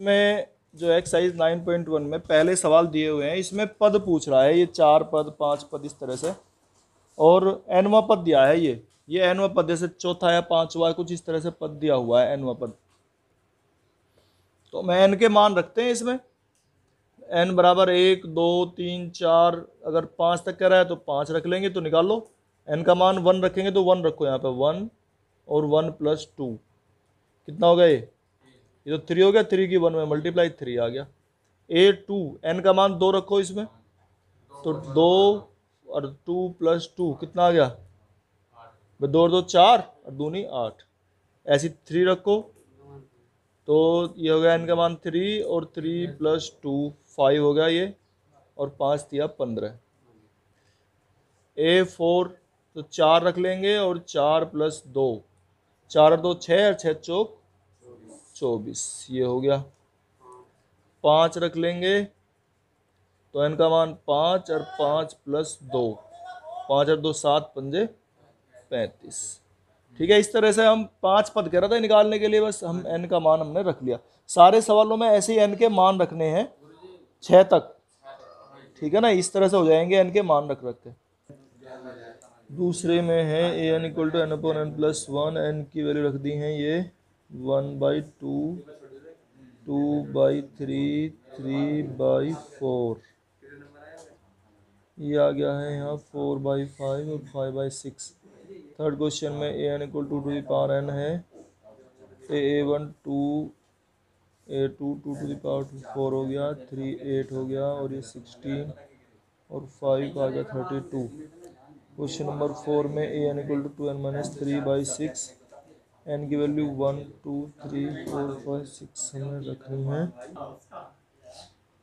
में जो एक्सरसाइज 9.1 में पहले सवाल दिए हुए हैं, इसमें पद पूछ रहा है, ये 4 पद 5 पद इस तरह से, और एनवा पद दिया है। ये एनवा पद जैसे चौथा या पांचवा कुछ इस तरह से पद दिया हुआ है एनवा पद। तो मैं एन के मान रखते हैं इसमें, एन बराबर 1 2 3 4, अगर 5 तक कह रहा है तो 5 रख लेंगे, तो निकाल लो। एन का मान 1 रखेंगे तो 1 रखो यहाँ पे, 1 और 1 प्लस 2 कितना हो गया? ये तो 3 हो गया, 3 की 1 में मल्टीप्लाई 3 आ गया। A2 एन का मान 2 रखो इसमें, तो 2 और 2 प्लस 2 कितना आ गया? 2 और 2 4 और 2 नहीं 8। ऐसी 3 रखो, तो ये हो गया एन का मान 3, और 3 प्लस 2 5 हो गया ये, और 5 दिया 15। A4 तो 4 रख लेंगे, और 4 प्लस 2, 4 और 2 6, और 6 चौक 24, ये हो गया। 5 रख लेंगे, तो एन का मान 5, और 5 प्लस 2, 5 और 2 7 पंजे 35। ठीक है, इस तरह से हम 5 पद कह रहा था निकालने के लिए, बस हम एन का मान हमने रख लिया। सारे सवालों में ऐसे ही एन के मान रखने हैं 6 तक, ठीक है ना, इस तरह से हो जाएंगे एन के मान रख रख के। दूसरे में है A N equal to N upon N plus 1, N की वैल्यू रख दी है ये 1/2, 2/3, 3/4, ये आ गया है यहाँ 4/5 और 5/6। थर्ड क्वेश्चन में A N equal to the power N है, A1 2, A2 2 to the power 4 हो गया, 3 8 हो गया, और ये 16 और 5 आ गया 32। क्वेश्चन नंबर 4 में A N equal to 2n minus 3/6, N की वैल्यू 1 2 3 4 5 6 हमें रखनी है।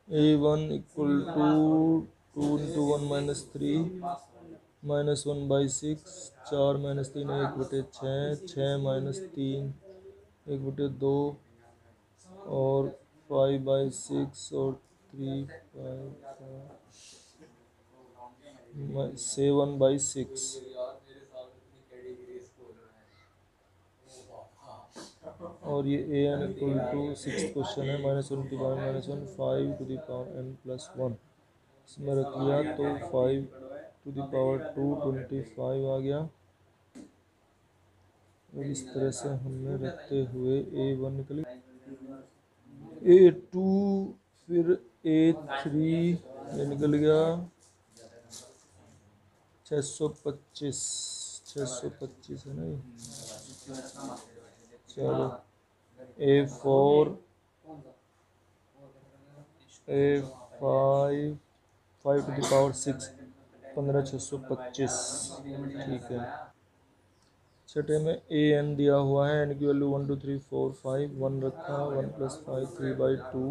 A1 equal to 2 into 1 minus 3 minus 1/6, 4 minus 3 1/6, 6 minus 3 1/2, और 5/6 और 7/6। और ये A N equal to 6th question है, -1 to power -1 5 to the power n plus 1, इसमें रख लिया तो 5 टू द पावर 2 25 आ गया। और इस तरह से हमने रखते हुए A1 निकली, A2, फिर A3 ये निकल गया 625 है ना ये। चलो A4, A5, 5 to the power 6 15625, ठीक है। छठे में ए एन दिया हुआ है, एन की वैल्यू 1 2 3 4 5, 1 रखा, 1 प्लस 5 3/2,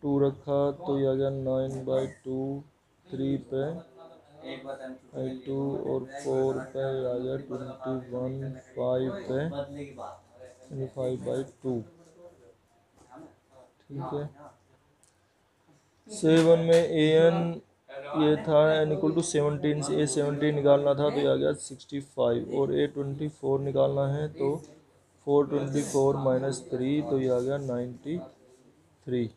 2 रखा तो ये आ गया 9/2, 3 पे 2, और 4 पे आ गया 21, 5 पे 5/2, ठीक है। 7 में ए एन ये था एन इक्वल टू 17 से A17 निकालना था, तो ये आ गया 65, और A24 निकालना है तो 424 माइनस 3, तो ये आ गया 93।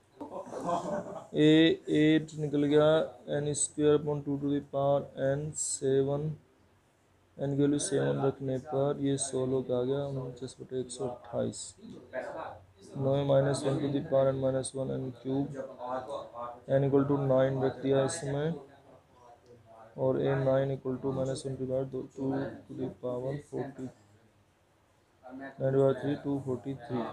A8 निकल गया n square upon 2 to the power n 7, n की वैल्यू 7 रखने पर ये 16 का आ गया 49/128। 9 -1 to the power n minus 1 n cube, n equal to 9 रख दिया इसमें, और A9 equal to -1 to the power 40 9/3 243,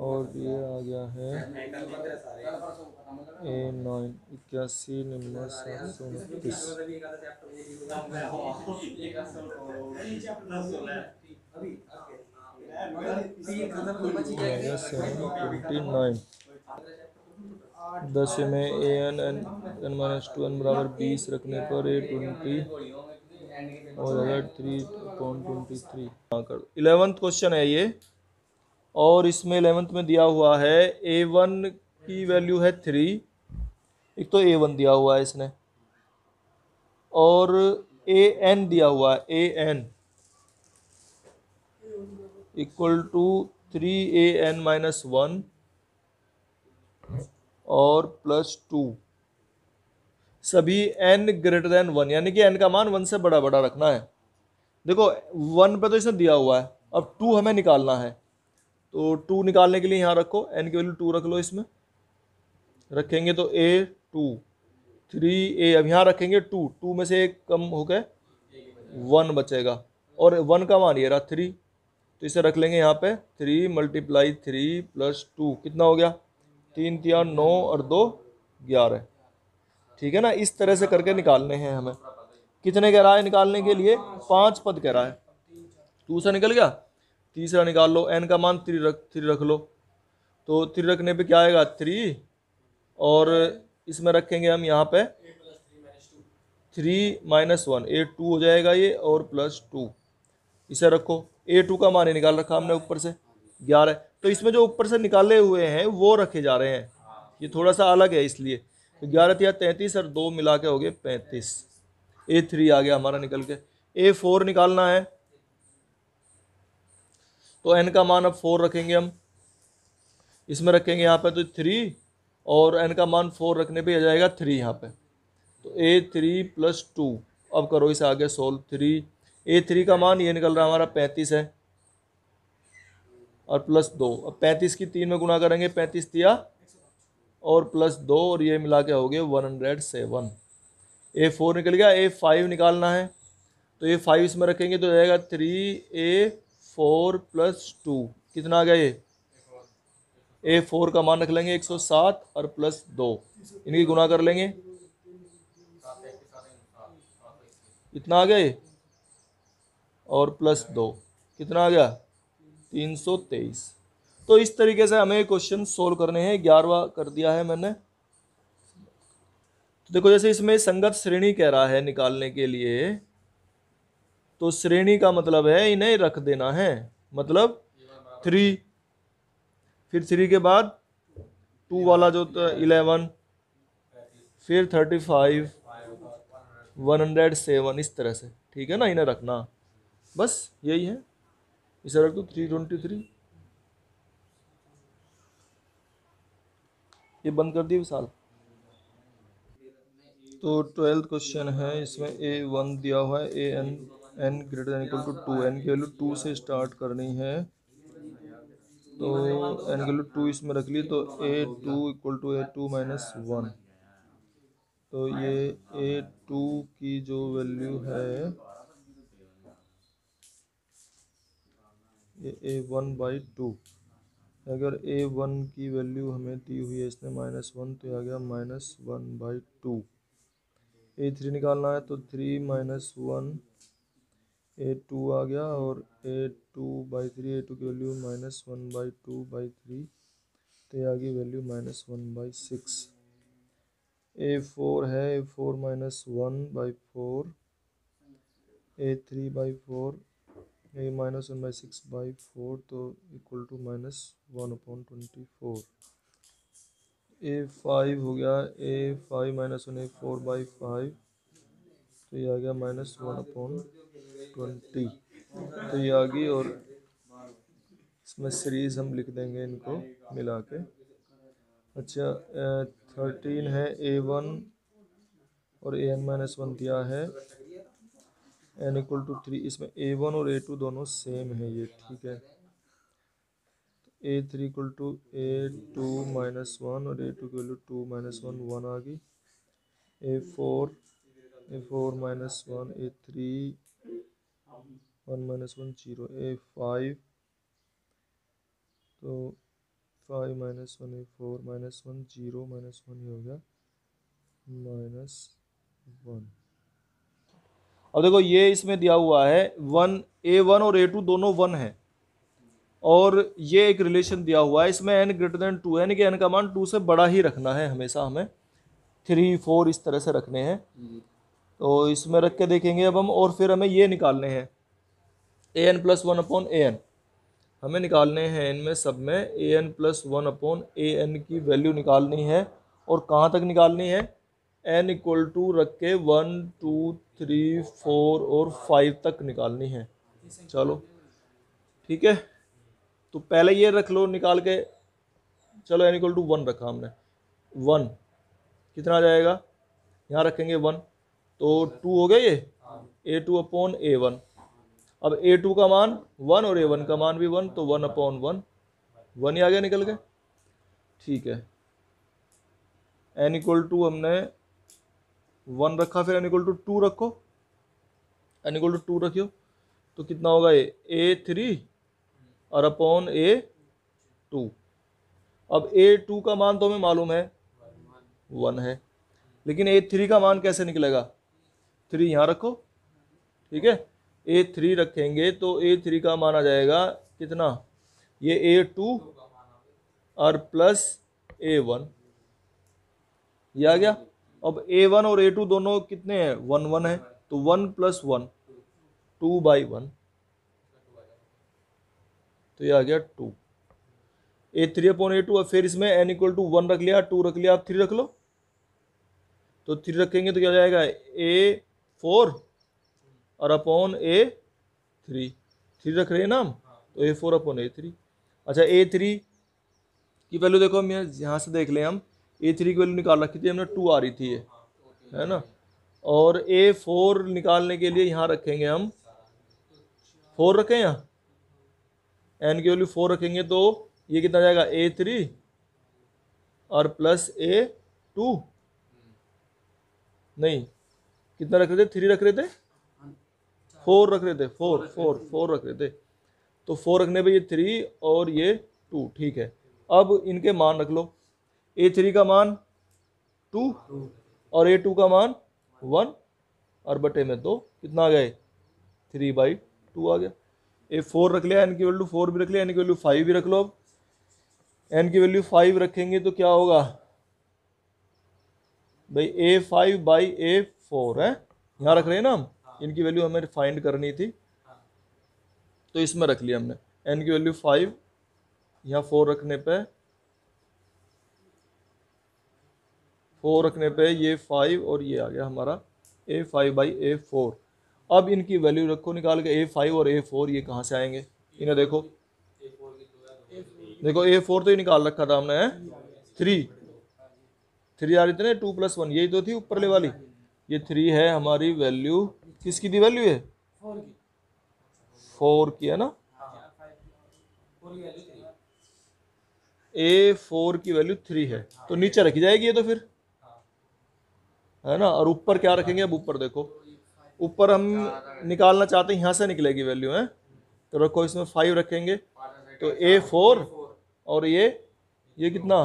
और ये आ गया है A9 81 99 729, दस में A N N minus 2 N बराबर 20 रखने पर A20 और 3/23 कर। 11th क्वेश्चन है ये, और इसमें 11th में दिया हुआ है A1 की वैल्यू है 3, एक तो A1 दिया हुआ है इसने, और AN दिया हुआ है, AN इक्वल टू 3an-1 और +2 सभी n ग्रेटर देन 1, यानी कि n का मान 1 से बड़ा बड़ा रखना है। देखो 1 पे तो इसने दिया हुआ है, अब 2 हमें निकालना है, तो 2 निकालने के लिए यहाँ रखो, n की वैल्यू 2 रख लो, इसमें रखेंगे तो a2 3a, अब यहाँ रखेंगे 2 में से एक कम हो गए 1 बचेगा, और 1 का मान ये रहा 3, तो इसे रख लेंगे यहाँ पे 3 × 3 + 2 कितना हो गया, 3 × 3 = 9 और 2 11। ठीक है ना, इस तरह से करके निकालने हैं हमें। कितने कह रहा है निकालने के लिए, 5 पद कह रहा है। 2 से निकल गया, तीसरा निकाल लो, n का मान 3 रख लो, तो 3 रखने पे क्या आएगा 3, और इसमें रखेंगे हम यहाँ पे 3 - 1 a2 हो जाएगा ये, और +2 इसे रखो, a2 का मान ही निकाल रखा हमने ऊपर से 11, तो इसमें जो ऊपर से निकाले हुए हैं वो रखे जा रहे हैं, ये थोड़ा सा अलग है इसलिए, तो 11 × 33 और 2 मिला के हो गए 35, a3 आ गया हमारा निकल के। a4 निकालना है, तो n का मान अब 4 रखेंगे हम, इसमें रखेंगे यहाँ पे तो 3, और n का मान 4 रखने पे आ जाएगा 3 यहाँ पे, तो a3 + 2, अब करो इसे आगे सोल्व, 3 a3 का मान ये निकल रहा है हमारा 35 है, और +2, अब 35 की 3 में गुणा करेंगे, 35 दिया और +2, और ये मिला के हो गए 107। a4 निकल गया, a5 निकालना है, तो a5 इसमें रखेंगे तो जाएगा 3a4 + 2 कितना आ गया, ये a4 का मान रख लेंगे 107 और +2, इनकी गुणा कर लेंगे, इतना आ गया ये, और +2 कितना आ गया 323। तो इस तरीके से हमें क्वेश्चन सोल्व करने हैं। 11वां कर दिया है मैंने। तो देखो जैसे इसमें संगत श्रेणी कह रहा है निकालने के लिए, तो श्रेणी का मतलब है इन्हें रख देना है, मतलब 3, फिर 3 के बाद 2 वाला जो 11, फिर 35, 107, इस तरह से। ठीक है ना, इन्हें रखना, बस यही है, इसे रख दो 323। ये बंद कर दिए विशाल। तो 12th क्वेश्चन है, इसमें a1 दिया हुआ है, n > 2, n की वैल्यू 2 से स्टार्ट करनी है, तो n की वैल्यू 2 इसमें रख ली, तो a2 = a2 - 1, तो ये a2 की जो वैल्यू है ये a1/2, अगर a1 की वैल्यू हमें दी हुई है इसने -1, तो आ गया -1/2। a3 निकालना है, तो 3 - 1 a2 आ गया, और a2/3, a2 की वैल्यू -1/2/3, तो ये आ गई वैल्यू -1/6। a4 है, a4 - 1/4, a3/4, ये -1/6/4, तो इक्वल टू -1/24। a5 हो गया, a5 - 1 a4/5, तो ये आ गया -1/20, तो ये आ गई, और इसमें सीरीज हम लिख देंगे इनको मिला के। अच्छा 13 है, a1 और an-1 दिया है, n = 3, इसमें a1 और a2 दोनों सेम है ये, ठीक है, a3 = a2 - 1, और a2 की वैल्यू 2 - 1 1 आ गई, a4 - 1 a3 1 - 1 0, a5 तो 5 - 1 a4 - 1 0 - 1 ही हो गया -1। अब देखो ये इसमें दिया हुआ है 1, a1 और a2 दोनों 1 है, और ये एक रिलेशन दिया हुआ है, इसमें n > 2 है, यानी कि n का मान 2 से बड़ा ही रखना है हमेशा, हमें 3 4 इस तरह से रखने हैं। तो इसमें रख के देखेंगे अब हम, और फिर हमें ये निकालने हैं an + 1/an, हमें निकालने हैं इनमें सब में an + 1/an की वैल्यू निकालनी है, और कहाँ तक निकालनी है, n = रख के 1 2 3 4 और 5 तक निकालनी है। चलो ठीक है, तो पहले ये रख लो निकाल के, चलो n इक्वल टू 1 रखा हमने, 1 कितना आ जाएगा, यहाँ रखेंगे 1 तो 2 हो गया ये a2 अपॉन a1। अब a2 का मान 1 और a1 का मान भी 1, तो 1 अपॉन 1, 1 ही आ गया निकल के। ठीक है, n इक्वल टू हमने 1 रखा, फिर n इक्वल टू 2 रखो, n इक्वल टू 2 रखियो तो कितना होगा ये a3 और अपॉन a2। अब a2 का मान तो हमें मालूम है 1 है, लेकिन a3 का मान कैसे निकलेगा, 3 यहाँ रखो, ठीक है, a3 रखेंगे तो a3 का मान आ जाएगा कितना, ये a2 और प्लस a1, ये आ गया। अब a1 और a2 दोनों कितने हैं, 1 1 है, तो 1 प्लस 1 2/1, तो ये आ गया 2 a3 अपॉन a2। और फिर इसमें n इक्वल टू 1 रख लिया, 2 रख लिया, आप 3 रख लो, तो 3 रखेंगे तो क्या हो जाएगा a4 और अपॉन a3, 3 रख रहे हैं ना हम, तो a4 अपॉन a3। अच्छा a3 की वैल्यू देखो, हम यहाँ से देख लें, हम a3 की वैल्यू निकाल रखी थी हमने, 2 आ रही थी ये, है ना, और a4 निकालने के लिए यहाँ रखेंगे हम 4 रखें, यहाँ n की वैल्यू 4 रखेंगे तो ये कितना जाएगा a3 और प्लस a2, नहीं कितना रख रहे थे, 3 रख रहे थे, 4 रख रहे थे, 4 रख रहे थे, तो 4 रखने पे ये 3 और ये 2, ठीक है। अब इनके मान रख लो, a3 का मान 2 और a2 का मान 1 और बटे में 2, कितना आ गया 3/2 आ गया। a4 रख लिया, n की वैल्यू 4 भी रख लिया, n की वैल्यू 5 भी रख लो। अब n की वैल्यू 5 रखेंगे तो क्या होगा भाई, a5/a4 है, यहाँ रख रहे हैं ना हम, इनकी वैल्यू हमें फाइंड करनी थी, तो इसमें रख लिया हमने n की वैल्यू 5, यहाँ 4 रखने पे ये 5 और ये आ गया हमारा a5/a4। अब इनकी वैल्यू रखो निकाल के, a5 और a4 ये कहाँ से आएंगे, इन्हें देखो, देखो a4 तो ही निकाल रखा था हमने, 3 आ रही थी ना, 2 + 1 यही तो थी ऊपरले वाली, ये 3 है हमारी वैल्यू, किसकी दी वैल्यू है, 4 की है ना, a4 की वैल्यू 3 है, तो नीचे रखी जाएगी ये तो फिर, है ना। और ऊपर क्या रखेंगे, अब ऊपर देखो, ऊपर हम निकालना चाहते हैं, यहाँ से निकलेगी वैल्यू है, तो रखो इसमें 5 रखेंगे, तो a4 और ये कितना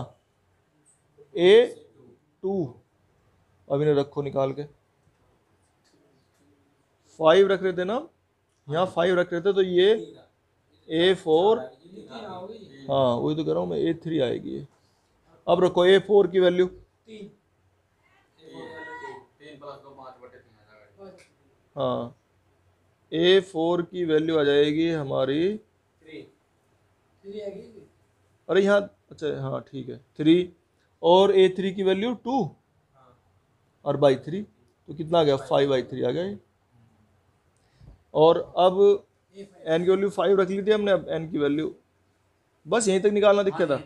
a2, अब इन्हें रखो निकाल के, 5 रख रहे थे ना, यहाँ 5 रख रहे थे, तो ये a4, हाँ वही तो कह रहा हूँ मैं, a3 आएगी ये। अब रखो a4 की वैल्यू, हाँ a4 की वैल्यू आ जाएगी हमारी, अरे यहाँ, अच्छा हाँ ठीक है 3, और a3 की वैल्यू 2 और बाई 3, तो कितना आ गया 5/3 आ गया ये। और अब n की वैल्यू 5 रख ली थी हमने, अब n की वैल्यू बस यहीं तक निकालना दिक्कत था,